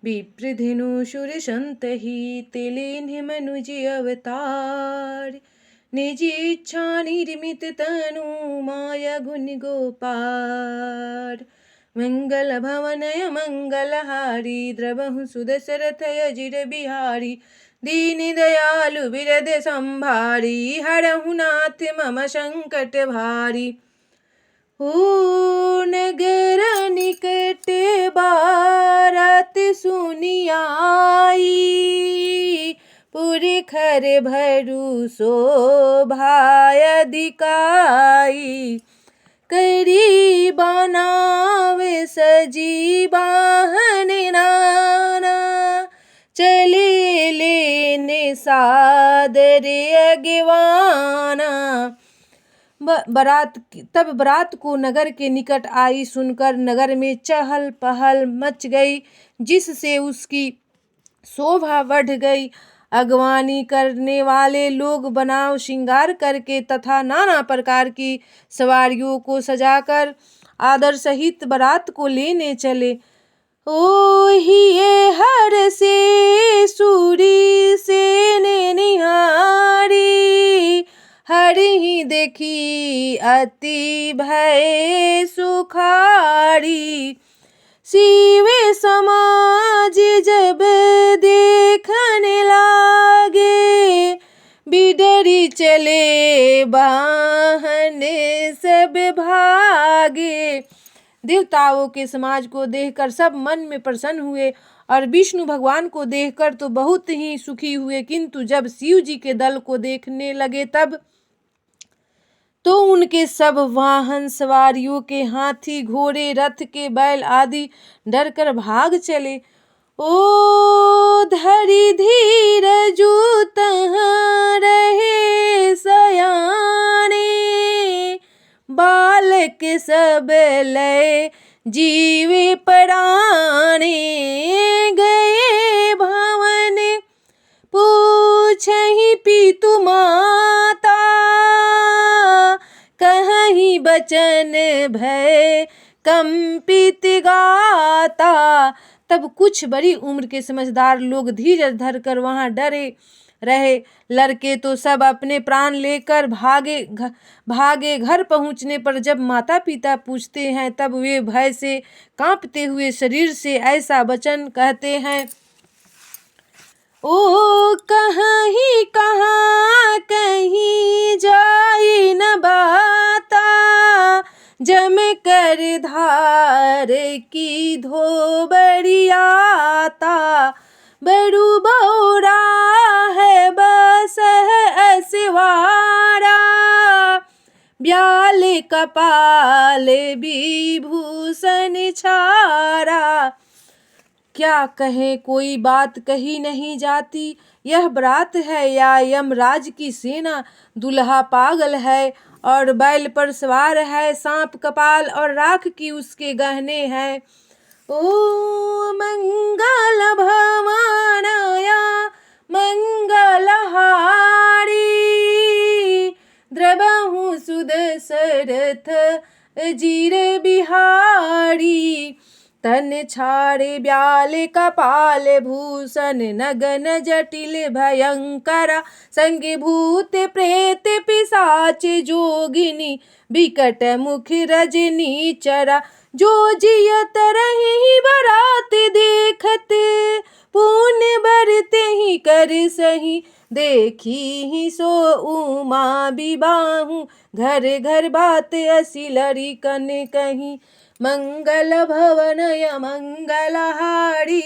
विप्रधेनु सुर संत ही तेलेन्हि मनुज अवतार। निज इच्छा निर्मित तनु माया गुण गोपार। मंगल भवनय मंगलहारी द्रवहु सुदशरथ अजिर बिहारी। दीन दयालु बिरद संभारी हरहु नाथ मम संकट भारी। ओ नगर निकट बारत सुनि आई। पुरखर भरु शोभा अधिकाई। करी बनावे सजी वाहन नाना। चले लेने सादर अगवाना। तब बारात को नगर के निकट आई सुनकर नगर में चहल पहल मच गई, जिससे उसकी शोभा बढ़ गई। अगवानी करने वाले लोग बनाव श्रृंगार करके तथा नाना प्रकार की सवारियों को सजाकर आदर सहित बारात को लेने चले। ओहिए हर से सूरी से ने निहारी। हर ही देखी अति भय सुखारी। सीवे समाज जब देखने लागे। बिडरी चले वाहन सब भागे। देवताओं के समाज को देखकर सब मन में प्रसन्न हुए और विष्णु भगवान को देखकर तो बहुत ही सुखी हुए, किंतु जब शिव जी के दल को देखने लगे तब तो उनके सब वाहन सवारियों के हाथी घोड़े रथ के बैल आदि डर कर भाग चले। ओ धरि धीरजु तहाँ रहे सयाने। बालक सब लय जीवे पराने। गए भवन पूछहि पितु माता। कहीं बचन भय कंपित गाता। तब कुछ बड़ी उम्र के समझदार लोग धीरज धर कर वहां डरे रहे। लड़के तो सब अपने प्राण लेकर भागे। घर पहुंचने पर जब माता पिता पूछते हैं तब वे भय से कांपते हुए शरीर से ऐसा वचन कहते हैं। ओ कहीं कहाँ कहीं जाई न बाता। जम कर धार की धोबरियाता। बड़ू बौरा है बस है असवारा। ब्याल कपाल विभूषण छारा। क्या कहें, कोई बात कही नहीं जाती। यह बारात है या यमराज की सेना। दुल्हा पागल है और बैल पर सवार है। सांप कपाल और राख की उसके गहने हैं। ओ मंगल भवनया मंगलहारी। द्रवहु सुदशरथ अजिर बिहारी। तन छाड़े ब्याल कपाल भूषण नगन जटिल भयंकरा। संग भूत प्रेत पिशाच जोगिनी विकट मुख रजनी चरा। जो जियत रही बारात देखते पुण्य बरते ही कर सही। देखी ही सो उमा विबाहु घर घर बात असी लड़ी कन कहीं। मंगल भवनय मंगलहारी।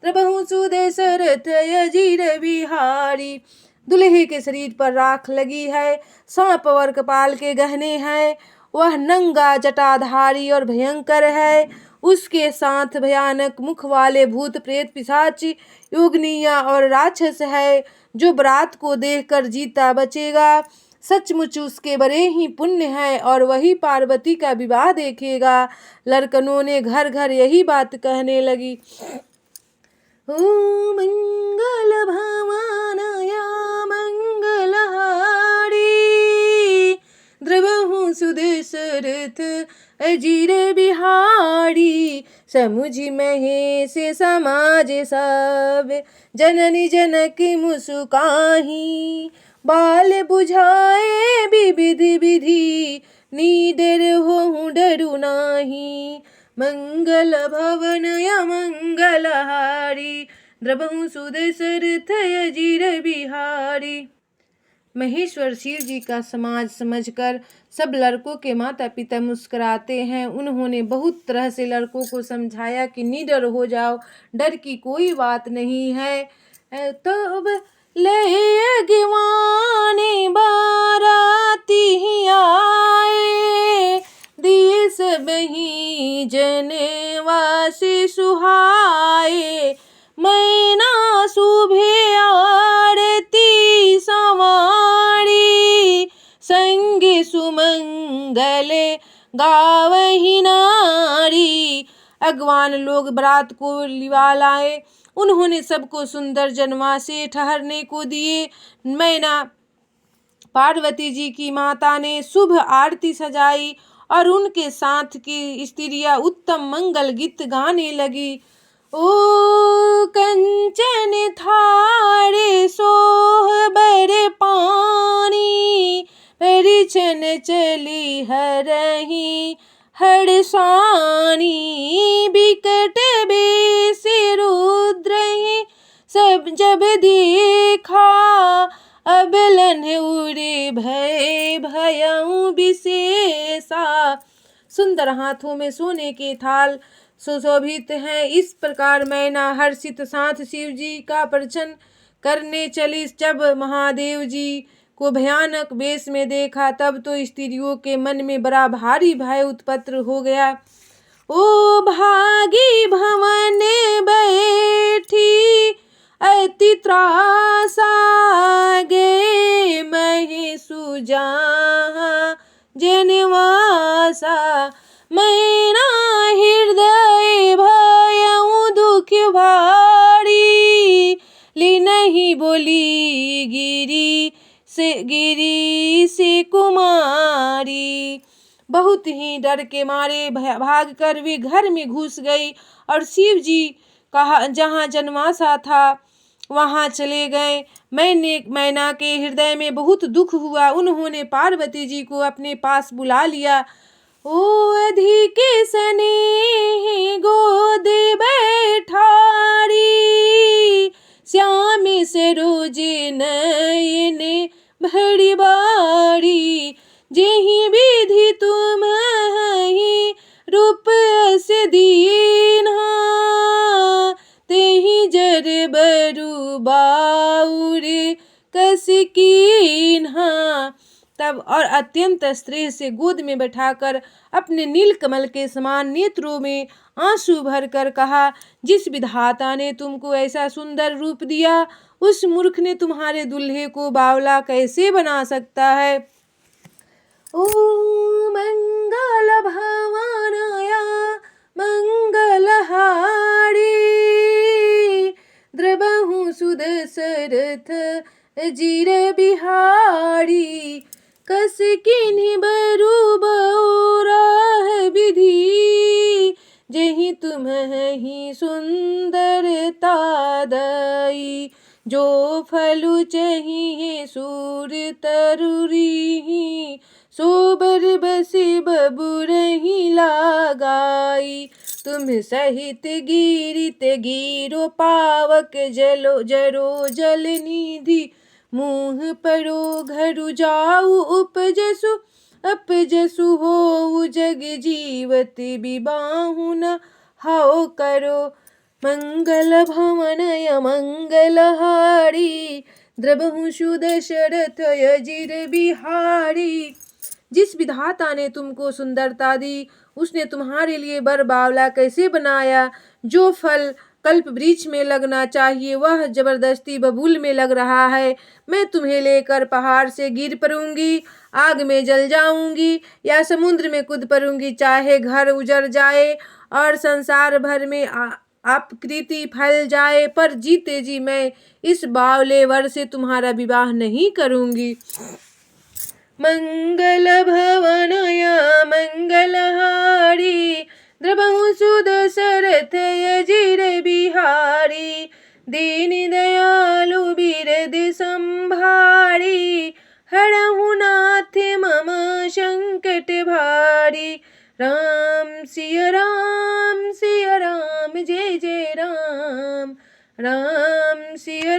द्रवहु सुदशरथ अजिर बिहारी। दुल्हे के शरीर पर राख लगी है। सांप और कपाल के गहने हैं। वह नंगा जटाधारी और भयंकर है। उसके साथ भयानक मुख वाले भूत प्रेत पिशाच योगिनियां और राक्षस है। जो बारात को देखकर जीता बचेगा सचमुच उसके बड़े ही पुण्य है और वही पार्वती का विवाह देखेगा। लड़कनों ने घर घर यही बात कहने लगी। ओ मंगल भवनया मंगलहारी। द्रवहु सुदशरथ अजिर बिहारी। समुझि महेश समाज सब, जननी जनक मुसुकाहि। बाल बुझाए विविधि विधि, निडर होहु डरु नाही। मंगल भवन अमंगलहारी, द्रवहु सुदशरथ अजिर बिहारी। महेश्वर शिव जी का समाज समझकर सब लड़कों के माता पिता मुस्कुराते हैं। उन्होंने बहुत तरह से लड़कों को समझाया कि निडर हो जाओ, डर की कोई बात नहीं है। तब ले अगवाने बाराती आए, दिए सबहि जनवासी सुहाए। मैना शुभे आरती संवारी, संगे सुमंगले गावहि नारी। अगवान लोग बारात को लिवा लाए। उन्होंने सबको सुंदर जनवासे ठहरने को दिए। मैना पार्वती जी की माता ने शुभ आरती सजाई और उनके साथ की स्त्रियां उत्तम मंगल गीत गाने लगी। ओ कंचन थारे सोह बर पानी, परिछन चली हरहि हरसानी। बिकट बेश रुद्रहि सब जब देखा, अबलन उड़े भय भयउ विशेषा। सुंदर हाथों में सोने के थाल सुशोभित हैं। इस प्रकार मैना हर्षित साथ शिव जी का प्रवचन करने चली। जब महादेव जी को भयानक वेश में देखा, तब तो स्त्रियों के मन में बड़ा भारी भय उत्पन्न हो गया। ओ भागी भवन बैठी अति त्रासा, गे महेशु जहाँ जनवासा। मैना हृदय भयउ दुख भारी, लीनहि बोली गिरी से कुमारी। बहुत ही डर के मारे भाग कर वे घर में घुस गई और शिव जी का जहाँ जनवासा था वहाँ चले गए। मैना के हृदय में बहुत दुख हुआ। उन्होंने पार्वती जी को अपने पास बुला लिया। ओ अधिक स्नेह गोद बैठारी, श्याम सरोज नयन भरी बारी। जेहि विधि तुम्हि रूप अस दीन्हा, तेहि जर बरु बाउर कस कीन्हा। तब और अत्यंत स्नेह से गोद में बैठाकर अपने नीलकमल के समान नेत्रों में आंसू भरकर कहा, जिस विधाता ने तुमको ऐसा सुंदर रूप दिया, उस मूर्ख ने तुम्हारे दुल्हे को बावला कैसे बना सकता है। ओ मंगल भवनया मंगलहारी, द्रवहु सुदशरथ अजिर बिहारी। कस किन्हि बरु बौराह विधि, जेहि तुम्हि सुंदरता दई। जो फलु चाहिए सूर तरुरी, सो बर बसे बबुरहि लगाई। तुम सहित गिरित गिरो पावक, जलो जरो जल निधि मुँह परो। घरु जाऊ उपजसु अपजसु हो, जग जीवत विबाहु न हाओ करो। मंगल भवन अमंगलहारी, द्रवहु सुदशरथ अजिर बिहारी। जिस विधाता ने तुमको सुंदरता दी, उसने तुम्हारे लिए बर बावला कैसे बनाया। जो फल कल्प वृक्ष में लगना चाहिए वह जबरदस्ती बबूल में लग रहा है। मैं तुम्हें लेकर पहाड़ से गिर पड़ूंगी, आग में जल जाऊंगी या समुद्र में कूद पड़ूंगी। चाहे घर उजड़ जाए और संसार भर में अपकृति फैल जाए, पर जीते जी मैं इस बावले वर से तुम्हारा विवाह नहीं करूंगी। मंगल भवनया मंगलहारी, द्रबहु सुद सरथ अजीर बिहारी, दीन दयालु बिरद संभारी, हरहु नाथ मम संकट भारी। राम सिया राम जय जय राम, राम सिया